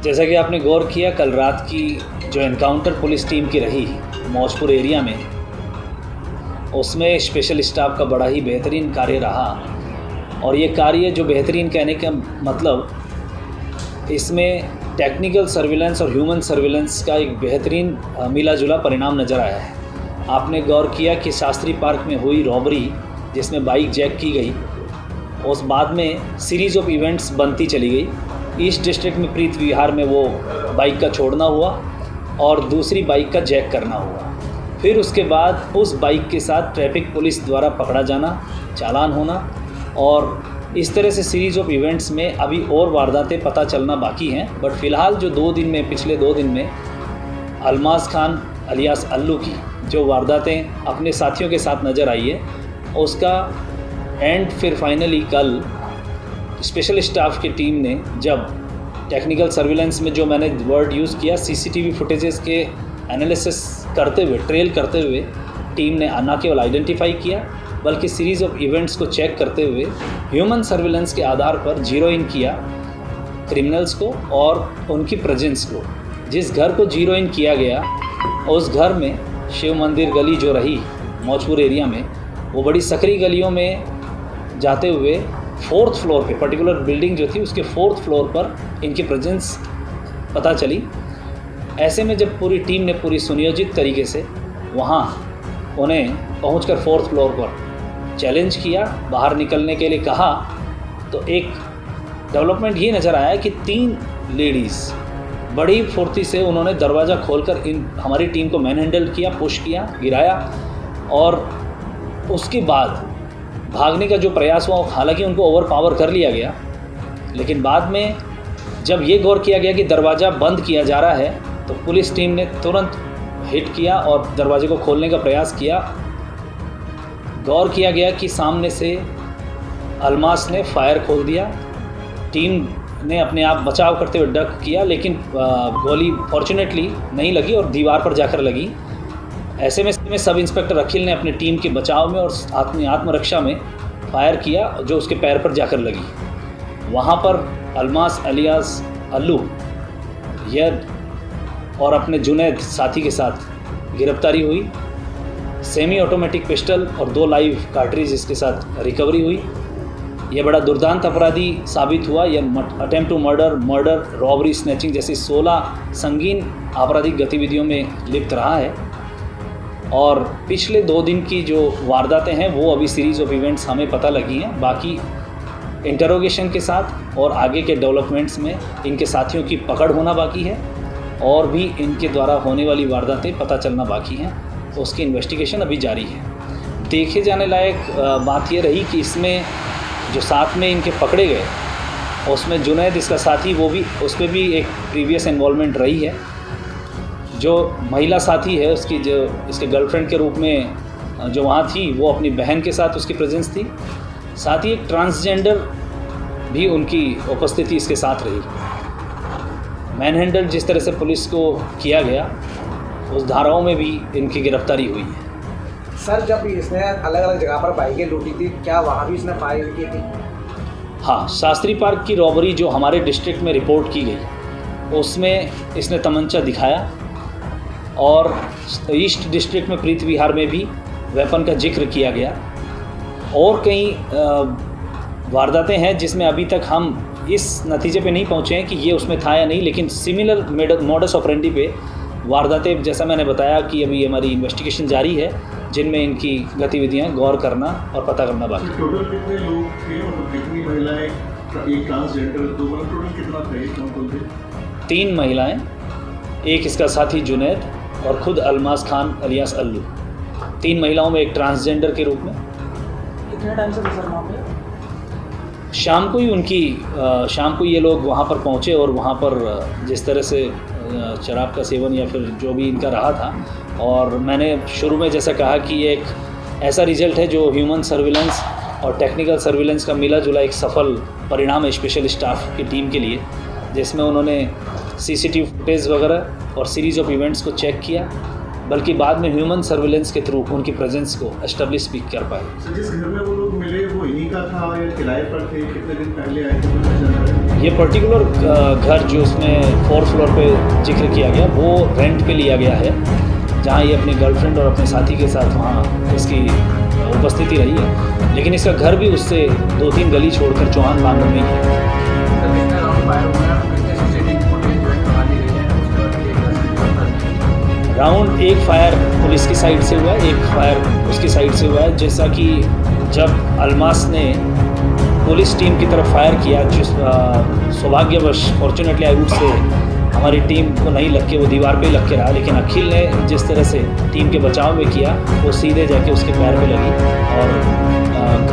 जैसा कि आपने गौर किया, कल रात की जो एनकाउंटर पुलिस टीम की रही मौजपुर एरिया में, उसमें स्पेशल स्टाफ का बड़ा ही बेहतरीन कार्य रहा। और ये कार्य जो बेहतरीन कहने का मतलब, इसमें टेक्निकल सर्विलेंस और ह्यूमन सर्विलेंस का एक बेहतरीन मिला जुला परिणाम नज़र आया है। आपने गौर किया कि शास्त्री पार्क में हुई रॉबरी जिसमें बाइक जैक की गई, उस बाद में सीरीज़ ऑफ इवेंट्स बनती चली गई। ईस्ट डिस्ट्रिक्ट में प्रीत विहार में वो बाइक का छोड़ना हुआ और दूसरी बाइक का जैक करना हुआ। फिर उसके बाद उस बाइक के साथ ट्रैफिक पुलिस द्वारा पकड़ा जाना, चालान होना, और इस तरह से सीरीज़ ऑफ इवेंट्स में अभी और वारदातें पता चलना बाकी हैं। बट फ़िलहाल जो पिछले 2 दिन में अलमास खान अलियास अल्लू की जो वारदातें अपने साथियों के साथ नज़र आई है, उसका एंड फिर फाइनली कल स्पेशल स्टाफ की टीम ने जब टेक्निकल सर्विलेंस में जो मैंने वर्ड यूज़ किया, सीसीटीवी फुटेजेस के एनालिसिस करते हुए, ट्रेल करते हुए टीम ने न केवल आइडेंटिफाई किया बल्कि सीरीज़ ऑफ इवेंट्स को चेक करते हुए ह्यूमन सर्विलेंस के आधार पर जीरो इन किया क्रिमिनल्स को और उनकी प्रेजेंस को। जिस घर को जीरो इन किया गया, उस घर में शिव मंदिर गली जो रही मौजपुर एरिया में, वो बड़ी सकरी गलियों में जाते हुए 4th फ्लोर पे, पर्टिकुलर बिल्डिंग जो थी उसके 4th फ्लोर पर इनकी प्रेजेंस पता चली। ऐसे में जब पूरी टीम ने पूरी सुनियोजित तरीके से वहाँ उन्हें पहुंचकर 4th फ्लोर पर चैलेंज किया, बाहर निकलने के लिए कहा, तो एक डेवलपमेंट ये नज़र आया कि 3 लेडीज़ बड़ी फुर्ती से उन्होंने दरवाज़ा खोलकर हमारी टीम को मैन हैंडल किया, पुश किया, गिराया, और उसके बाद भागने का जो प्रयास हुआ, हालांकि उनको ओवर पावर कर लिया गया, लेकिन बाद में जब ये गौर किया गया कि दरवाज़ा बंद किया जा रहा है, तो पुलिस टीम ने तुरंत हिट किया और दरवाजे को खोलने का प्रयास किया। गौर किया गया कि सामने से अलमास ने फायर खोल दिया। टीम ने अपने आप बचाव करते हुए डक किया, लेकिन गोली फॉर्चुनेटली नहीं लगी और दीवार पर जाकर लगी। ऐसे में सब इंस्पेक्टर अखिल ने अपनी टीम के बचाव में और आत्मरक्षा में फायर किया जो उसके पैर पर जाकर लगी। वहाँ पर अलमास अलियास अल्लू और अपने जुनैद साथी के साथ गिरफ्तारी हुई। सेमी ऑटोमेटिक पिस्टल और 2 लाइव कार्ट्रिज इसके साथ रिकवरी हुई। यह बड़ा दुर्दांत अपराधी साबित हुआ। यह attempt to murder, robbery, snatching जैसी 16 संगीन आपराधिक गतिविधियों में लिप्त रहा है। और पिछले 2 दिन की जो वारदातें हैं वो अभी सीरीज़ ऑफ इवेंट्स हमें पता लगी हैं। बाकी इंटरोगेशन के साथ और आगे के डेवलपमेंट्स में इनके साथियों की पकड़ होना बाकी है और भी इनके द्वारा होने वाली वारदातें पता चलना बाकी हैं। तो उसकी इन्वेस्टिगेशन अभी जारी है। देखे जाने लायक बात ये रही कि इसमें जो साथ में इनके पकड़े गए, उसमें जुनैद इसका साथी, वो भी, उसमें भी एक प्रीवियस इन्वॉल्वमेंट रही है। जो महिला साथी है उसकी, जो इसके गर्लफ्रेंड के रूप में जो वहाँ थी, वो अपनी बहन के साथ उसकी प्रेजेंस थी। साथ ही एक ट्रांसजेंडर भी उनकी उपस्थिति इसके साथ रही। मैन हैंडल जिस तरह से पुलिस को किया गया, उस धाराओं में भी इनकी गिरफ्तारी हुई है। सर, जब इसने अलग अलग जगह पर बाइकें लूटी थी, क्या वहाँ भी इसने फायर की थी? हाँ, शास्त्री पार्क की रॉबरी जो हमारे डिस्ट्रिक्ट में रिपोर्ट की गई, उसमें इसने तमंचा दिखाया, और ईस्ट डिस्ट्रिक्ट में प्रीत विहार में भी वेपन का जिक्र किया गया। और कई वारदातें हैं जिसमें अभी तक हम इस नतीजे पे नहीं पहुँचे हैं कि ये उसमें था या नहीं, लेकिन सिमिलर मॉडस ऑपरेंडी पे वारदातें, जैसा मैंने बताया कि अभी हमारी इन्वेस्टिगेशन जारी है, जिनमें इनकी गतिविधियां गौर करना और पता करना बाकी। टोटल कितने लोग थे और कितनी महिलाएं, एक ट्रांसजेंडर, 2, टोटल कितना थे? 3 महिलाएं, एक इसका साथी जुनैद और खुद अलमास खान अलियास अल्लू। 3 महिलाओं में एक ट्रांसजेंडर के रूप में। कितने टाइम से सर वहाँ पे? शाम को ये लोग वहाँ पर पहुँचे और वहाँ पर जिस तरह से शराब का सेवन या फिर जो भी इनका रहा था, और मैंने शुरू में जैसा कहा कि ये एक ऐसा रिजल्ट है जो ह्यूमन सर्विलेंस और टेक्निकल सर्विलेंस का मिला जुला एक सफल परिणाम है स्पेशल स्टाफ की टीम के लिए, जिसमें उन्होंने सीसीटीवी फुटेज वगैरह और सीरीज़ ऑफ इवेंट्स को चेक किया, बल्कि बाद में ह्यूमन सर्विलेंस के थ्रू उनकी प्रेजेंस को एस्टेब्लिश भी कर पाए। जिस घर में वो लोग मिले वो इन्हीं का का था या किराए पर थे, कितने दिन पहले आए थे, कुछ जानकारी है? ये पर्टिकुलर घर जो उसमें 4th फ्लोर पे जिक्र किया गया वो रेंट पे लिया गया है, जहाँ ये अपने गर्लफ्रेंड और अपने साथी के साथ वहाँ इसकी उपस्थिति रही है। लेकिन इसका घर भी उससे 2-3 गली छोड़कर चौहान बांध में ही है। सर कितने राउंड फायर हुए हैं, कितने सीसीटीवी फुटेज जो है कमा ली गई है, उसके बाद एक राउंड एक फायर पुलिस की साइड से हुआ है, एक फायर उसकी साइड से हुआ है। जैसा कि जब अलमास ने पुलिस टीम की तरफ फायर किया, जिस सौभाग्यवश फॉर्चुनेटली आई वुड से हमारी टीम को नहीं लग के वो दीवार पे ही लग के रहा, लेकिन अखिल ने जिस तरह से टीम के बचाव में किया वो सीधे जाके उसके पैर पे लगी और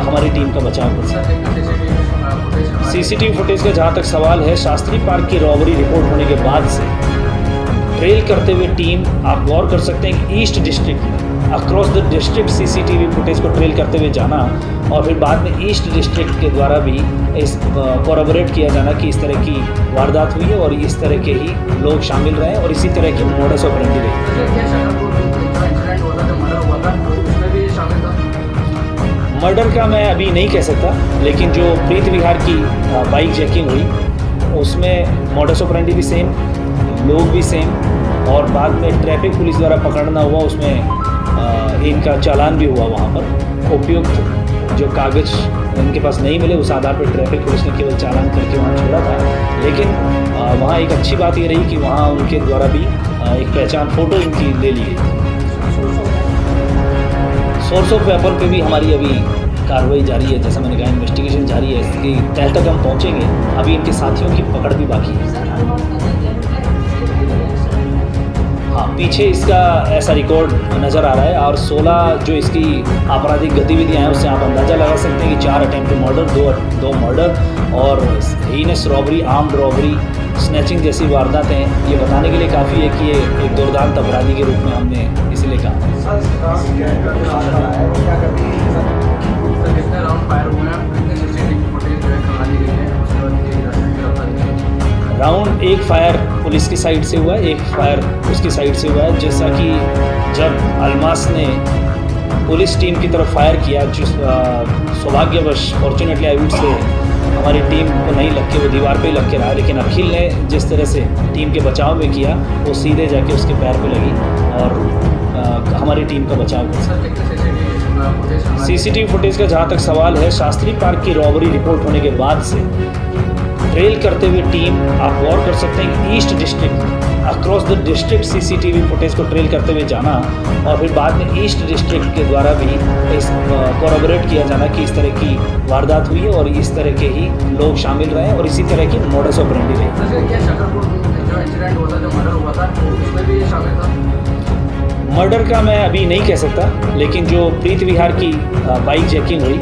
हमारी टीम का बचाव कर सका। सीसीटीवी फुटेज का जहाँ तक सवाल है, शास्त्री पार्क की रॉबरी रिपोर्ट होने के बाद से ट्रेल करते हुए टीम, आप गौर कर सकते हैं कि east district across the district CCTV footage को ट्रेल करते हुए जाना और फिर बाद में ईस्ट डिस्ट्रिक्ट के द्वारा भी इस कोरबोरेट किया जाना कि इस तरह की वारदात हुई है और इस तरह के ही लोग शामिल रहे और इसी तरह की मोडस ऑपरेंडी रही। मर्डर का मैं अभी नहीं कह सकता, लेकिन जो प्रीत विहार की बाइक चेकिंग हुई उसमें मोडस ऑपरेंडी भी सेम, लोग भी सेम और बाद में ट्रैफिक पुलिस द्वारा पकड़ना हुआ, उसमें इनका चालान भी हुआ। वहाँ पर उपयुक्त जो कागज़ इनके पास नहीं मिले, उस आधार पर ट्रैफिक पुलिस ने केवल चालान करके वहाँ छोड़ा था। लेकिन वहाँ एक अच्छी बात ये रही कि वहाँ उनके द्वारा भी एक पहचान फ़ोटो इनकी ले ली गई। सोर्स ऑफ वेपन पे भी हमारी अभी कार्रवाई जारी है, जैसा मैंने कहा इन्वेस्टिगेशन जारी है, इसकी तह तक हम पहुँचेंगे। अभी इनके साथियों की पकड़ भी बाकी है। हाँ, पीछे इसका ऐसा रिकॉर्ड नज़र आ रहा है और 16 जो इसकी आपराधिक गतिविधियाँ हैं उससे आप अंदाज़ा लगा सकते हैं कि 4 अटेम्प्ट टू मर्डर, दो मर्डर और heinous robbery, armed robbery, snatching जैसी वारदातें हैं। ये बताने के लिए काफ़ी है कि ये एक दुर्दांत अपराधी के रूप में हमने इसलिए कहा। कितने राउंड फायर हुए हैं, कितने सीसीटीवी फुटेज जो है कमा ली गई है, उसके बाद राउंड एक फायर पुलिस की साइड से हुआ है, एक फायर उसकी साइड से हुआ है। जैसा कि जब अलमास ने पुलिस टीम की तरफ फायर किया, जिस सौभाग्यवश फॉर्चुनेटली आई वुड से हमारी टीम को नहीं लग के वो दीवार पे ही लग के रहा, लेकिन अखिल ने जिस तरह से टीम के बचाव में किया वो सीधे जाके उसके पैर पे लगी और हमारी टीम का बचाव कर सका। सीसीटीवी फुटेज का जहाँ तक सवाल है, शास्त्री पार्क की रॉबरी रिपोर्ट होने के बाद से ट्रेल करते हुए टीम, आप गौर कर सकते हैं कि east district across the district CCTV footage को ट्रेल करते हुए जाना और फिर बाद में ईस्ट डिस्ट्रिक्ट के द्वारा भी इस कोरबोरेट किया जाना कि इस तरह की वारदात हुई है और इस तरह के ही लोग शामिल रहे और इसी तरह की मोडस ऑपरेंडी रही। जो इंसिडेंट हुआ था, जो मर्डर हुआ था, उसमें भी ये शामिल था? मर्डर का मैं अभी नहीं कह सकता, लेकिन जो प्रीत विहार की बाइक चेकिंग हुई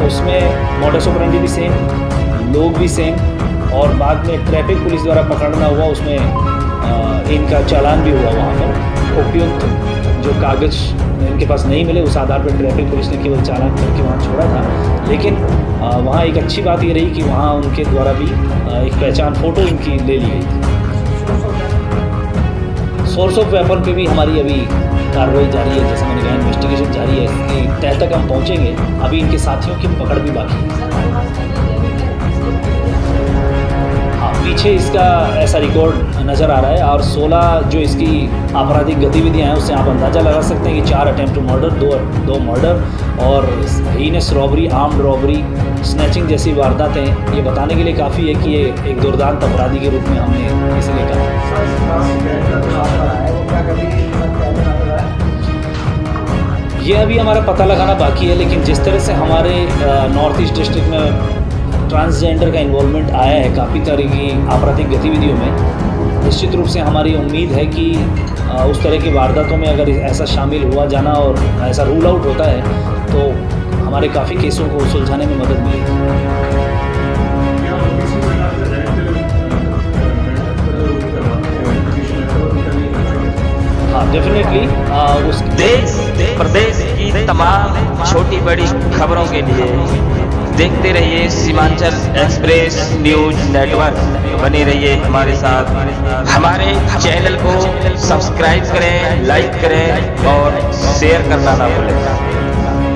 उसमें मोडस ऑपरेंडी भी सेम, लोग भी सेम और बाद में ट्रैफिक पुलिस द्वारा पकड़ना हुआ, उसमें इनका चालान भी हुआ। वहाँ पर उपयुक्त जो कागज़ इनके पास नहीं मिले, उस आधार पर ट्रैफिक पुलिस ने केवल चालान करके वहाँ छोड़ा था। लेकिन वहाँ एक अच्छी बात ये रही कि वहाँ उनके द्वारा भी एक पहचान फ़ोटो इनकी ले ली गई। सोर्स ऑफ वेपन पे भी हमारी अभी कार्रवाई जारी है, जैसा मैंने कहा इन्वेस्टिगेशन जारी है, इसकी तह तक हम पहुँचेंगे। अभी इनके साथियों की पकड़ भी बाकी है। हाँ, पीछे इसका ऐसा रिकॉर्ड नज़र आ रहा है और 16 जो इसकी आपराधिक गतिविधियाँ हैं उससे आप अंदाज़ा लगा सकते हैं कि 4 अटेम्प्ट टू मर्डर, दो मर्डर और heinous robbery, armed robbery, snatching जैसी वारदातें हैं। ये बताने के लिए काफ़ी है कि ये एक दुर्दांत अपराधी के रूप में हमने इसलिए कहा। ये अभी हमारा पता लगाना बाकी है, लेकिन जिस तरह से हमारे नॉर्थ ईस्ट डिस्ट्रिक्ट में ट्रांसजेंडर का इन्वॉल्वमेंट आया है काफ़ी तरह की आपराधिक गतिविधियों में, निश्चित रूप से हमारी उम्मीद है कि उस तरह की वारदातों में अगर ऐसा शामिल हुआ जाना और ऐसा रूल आउट होता है तो हमारे काफ़ी केसों को सुलझाने में मदद मिलेगी। हाँ, डेफिनेटली देश प्रदेश की तमाम छोटी बड़ी खबरों के लिए देखते रहिए सीमांचल एक्सप्रेस न्यूज नेटवर्क। बने रहिए हमारे साथ, हमारे चैनल को सब्सक्राइब करें, लाइक करें और शेयर करना ना भूलें।